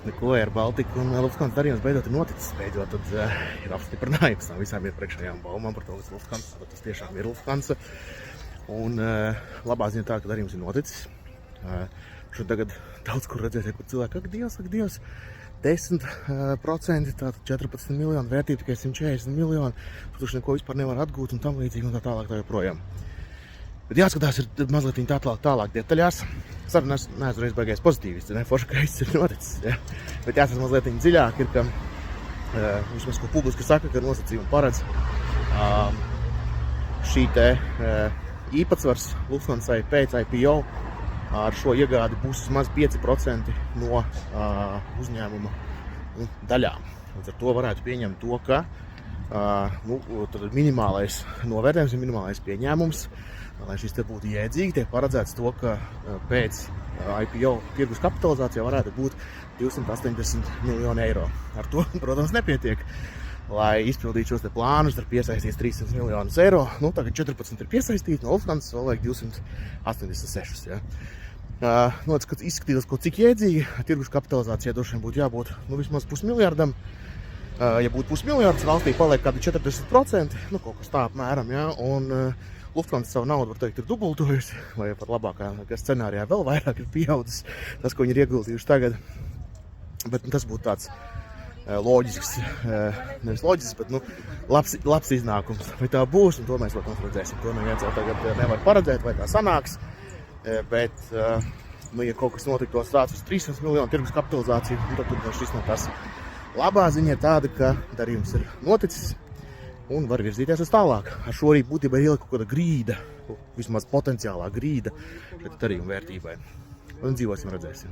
neko ar Baltiku un Lufthansa darījums beidzot ir noticis. Beidzot tad ir apstiprinājums no visām iepriekšējām baumām par to, kas Lufthansa. Tas tiešām ir Lufthansa. Un labā ziņa tā, ka darījums ir noticis. Šo tagad daudz kur redzēsiet, kur cilvēki, ak Dievs, 10%, tātad 14 miljonu, vērtība tikai 140 miljoni, tu neko vispār nevar atgūt un tam līdzīgi un tā tālāk tā joprojām. Bet jāskatās ir mazliet tālāk detaļās. Es arī neesmu reiz baigais pozitīvists, ne? Forši, ka viss ir noticis. Ja? Bet jāsaka mazliet dziļāk ir, ka vismaz, ko publiski saka, ka nosacījumi paredz šī te īpatsvars Lufthansai pēc IPO ar šo iegādi būs vismaz 5% no uzņēmuma daļām. Līdz ar to varētu pieņemt to, ka tad minimālais novērtējums ir minimālais pieņēmums. Lai šis te būtu jēdzīgi, tiek paredzēts to, ka pēc IPO tirgus kapitalizācijā varētu būt 280 miljoni eiro. Ar to, protams, nepietiek. Lai izpildītu šos te plānus, ir piesaistīts 300 miljonus eiro. Tagad 14 ir piesaistīti, no Lufthansa vēl vajag 286. Ja. Izskatījās, cik jēdzīgi tirgus kapitalizācijā droši vien būtu jābūt vismaz pusmiljardam. Ja būtu pusmiljards, valstī paliek kādi 40%, kaut kas tā apmēram, ja. Un Lufthansa savu naudu, var teikt, ir dubultojusi, vai par labākā scenārijā vēl vairāk ir pieaudzis tas, ko viņi ir ieguldījuši tagad. Bet tas būtu tāds loģisks, nevis loģisks, bet labs iznākums. Vai tā būs, un to mēs vēl redzēsim. To neviens jau tagad nevar paredzēt, vai tā sanāks. Bet, ja kaut kas notiktos tāds uz 300 miljonu tirgus kapitalizāciju, tad šis no tas. Labā ziņa ir tāda, ka darījums ir noticis un var virzīties uz tālāk. Ar šo arī būtībā ir ielika kaut kāda grīda, vismaz potenciālā grīda šeit darījuma vērtībai. Un dzīvosim, redzēsim.